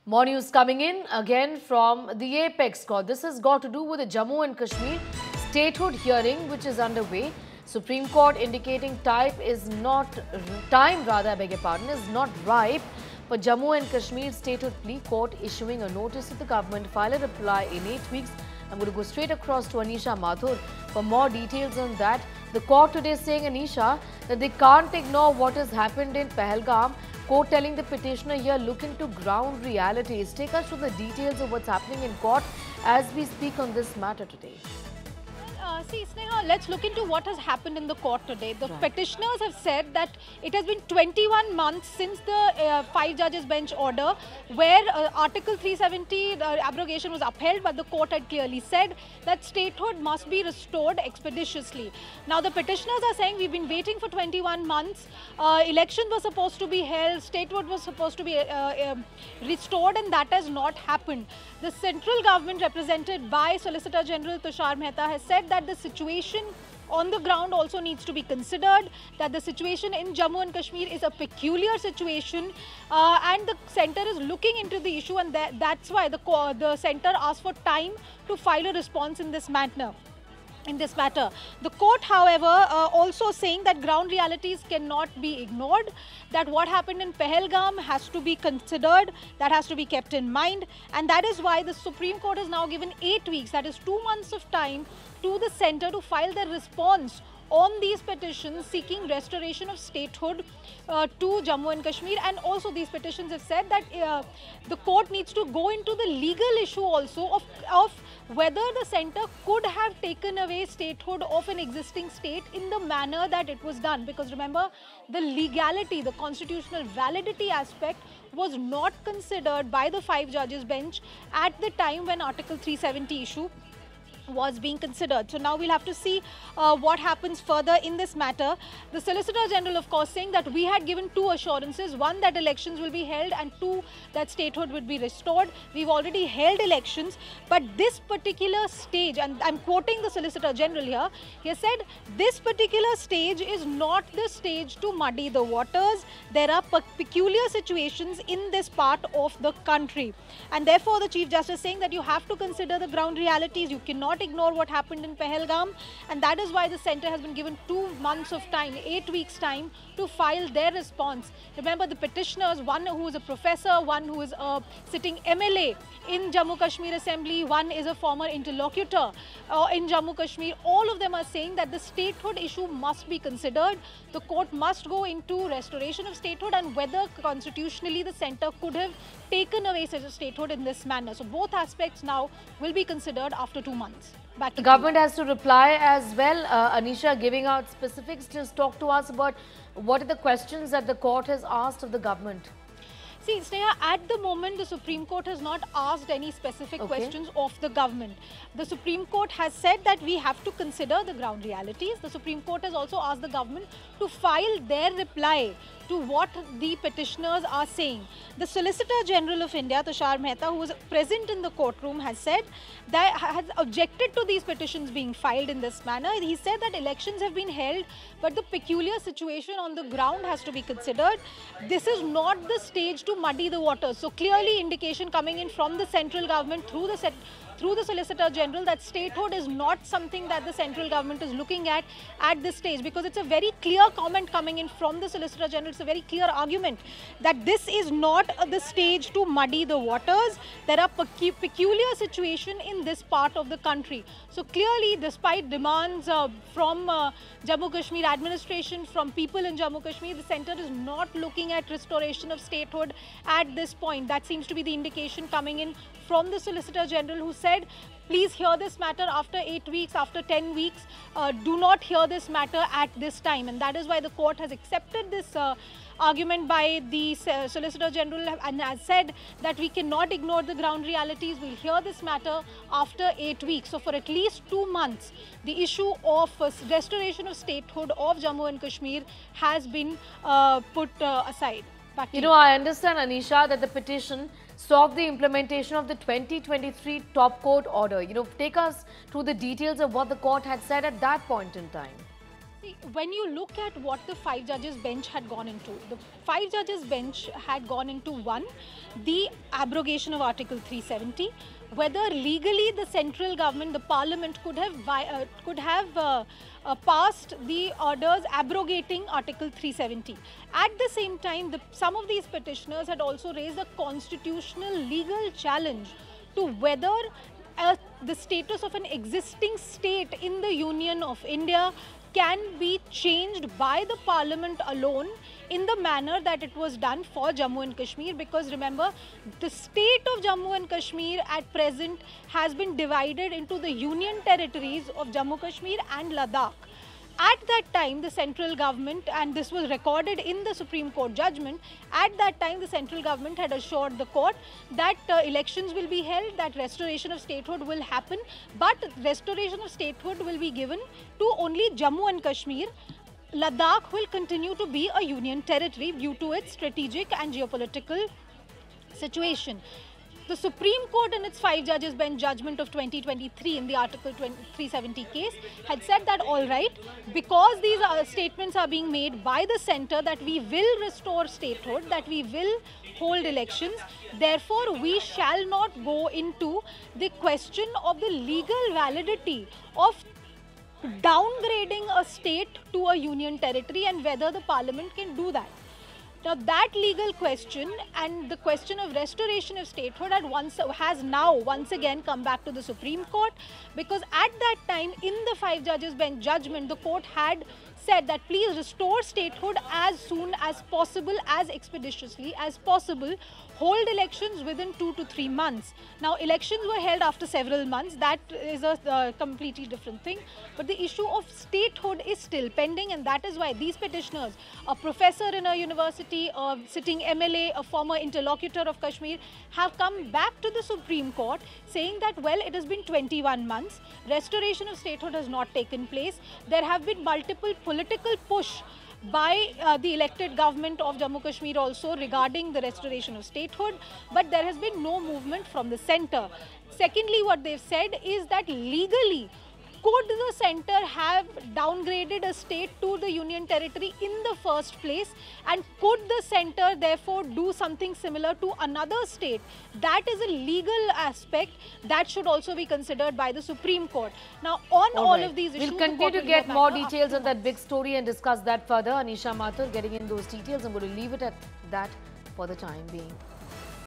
More news coming in again from the Apex Court. This has got to do with the Jammu and Kashmir statehood hearing which is underway. Supreme Court indicating time is not ripe for Jammu and Kashmir statehood plea. Court issuing a notice to the government. File a reply in 8 weeks. I'm going to go straight across to Anisha Mathur for more details on that. The court today saying, Anisha, that they can't ignore what has happened in Pahalgam. Court telling the petitioner here, look into ground realities. Take us through the details of what's happening in court as we speak on this matter today. See, Sneha, let's look into what has happened in the court today. The petitioners have said that it has been 21 months since the 5 judges bench order where Article 370 abrogation was upheld, but the court had clearly said that statehood must be restored expeditiously. Now, the petitioners are saying we've been waiting for 21 months. Elections were supposed to be held, statehood was supposed to be restored, and that has not happened. The central government, represented by Solicitor General Tushar Mehta, has said that the situation on the ground also needs to be considered, that the situation in Jammu and Kashmir is a peculiar situation and the centre is looking into the issue, and that's why the centre asked for time to file a response in this matter. The court, however, also saying that ground realities cannot be ignored, that what happened in Pahalgam has to be considered, that has to be kept in mind, and that is why the Supreme Court has now given 8 weeks, that is 2 months of time to the centre to file their response on these petitions seeking restoration of statehood to Jammu and Kashmir. And also these petitions have said that the court needs to go into the legal issue also of whether the centre could have taken away statehood of an existing state in the manner that it was done. Because remember, the legality, the constitutional validity aspect was not considered by the 5 judges bench at the time when Article 370 issue was being considered. So now we'll have to see what happens further in this matter. The Solicitor General, of course, saying that we had given 2 assurances: 1, that elections will be held, and 2, that statehood would be restored. We've already held elections, but this particular stage, and I'm quoting the Solicitor General here, he has said this particular stage is not the stage to muddy the waters. There are peculiar situations in this part of the country, and therefore the Chief Justice saying that you have to consider the ground realities. You cannot ignore what happened in Pahalgam, and that is why the centre has been given 2 months of time, 8 weeks time, to file their response. Remember, the petitioners, one who is a professor, one who is a sitting MLA in Jammu Kashmir Assembly, one is a former interlocutor in Jammu Kashmir, all of them are saying that the statehood issue must be considered. The court must go into restoration of statehood and whether constitutionally the centre could have taken away such a statehood in this manner. So both aspects now will be considered after 2 months. The government has to reply as well. Anisha, giving out specifics, just talk to us about what are the questions that the court has asked of the government. See, Sneha, at the moment, the Supreme Court has not asked any specific questions of the government. The Supreme Court has said that we have to consider the ground realities. The Supreme Court has also asked the government to file their reply to what the petitioners are saying. The Solicitor General of India, Tushar Mehta, who was present in the courtroom, has said that has objected to these petitions being filed in this manner. He said that elections have been held, but the peculiar situation on the ground has to be considered. This is not the stage to muddy the waters. So clearly indication coming in from the central government through the Solicitor General that statehood is not something that the central government is looking at this stage, because it's a very clear comment coming in from the Solicitor General. It's a very clear argument that this is not the stage to muddy the waters. There are peculiar situation in this part of the country. So clearly, despite demands from Jammu Kashmir administration, from people in Jammu Kashmir, the centre is not looking at restoration of statehood at this point. That seems to be the indication coming in from the Solicitor General, who said, please hear this matter after 8 weeks, after 10 weeks. Do not hear this matter at this time. And that is why the court has accepted this argument by the Solicitor General and has said that we cannot ignore the ground realities. We'll hear this matter after 8 weeks. So for at least 2 months, the issue of restoration of statehood of Jammu and Kashmir has been put aside. I understand, Anisha, that the petition sought the implementation of the 2023 top court order. Take us through the details of what the court had said at that point in time. When you look at what the 5 judges bench had gone into, the 5 judges bench had gone into one, the abrogation of Article 370, whether legally the central government, the parliament could have passed the orders abrogating Article 370. At the same time, some of these petitioners had also raised a constitutional legal challenge to whether the status of an existing state in the Union of India can be changed by the parliament alone in the manner that it was done for Jammu and Kashmir, because remember, the state of Jammu and Kashmir at present has been divided into the union territories of Jammu Kashmir and Ladakh. At that time, the central government, and this was recorded in the Supreme Court judgment, at that time the central government had assured the court that elections will be held, that restoration of statehood will happen, but restoration of statehood will be given to only Jammu and Kashmir. Ladakh will continue to be a union territory due to its strategic and geopolitical situation. The Supreme Court in its 5 judges bench judgment of 2023 in the Article 370 case had said that all right, because these statements are being made by the centre that we will restore statehood, that we will hold elections, therefore we shall not go into the question of the legal validity of downgrading a state to a union territory and whether the parliament can do that. Now that legal question and the question of restoration of statehood has now once again come back to the Supreme Court, because at that time in the 5 judges bench judgment, the court had said that please restore statehood as soon as possible, as expeditiously as possible, hold elections within 2 to 3 months. Now elections were held after several months, that is a completely different thing, but the issue of statehood is still pending, and that is why these petitioners, a professor in a university, a sitting MLA, a former interlocutor of Kashmir, have come back to the Supreme Court saying that well, it has been 21 months, restoration of statehood has not taken place, there have been multiple political push by the elected government of Jammu Kashmir also regarding the restoration of statehood, but there has been no movement from the centre. Secondly, what they've said is that legally, could the centre have downgraded a state to the union territory in the first place, and could the centre therefore do something similar to another state? That is a legal aspect that should also be considered by the Supreme Court. Now on all of these issues, we'll continue to get more details on that big story and discuss that further. Anisha Mathur getting in those details. I'm going to leave it at that for the time being.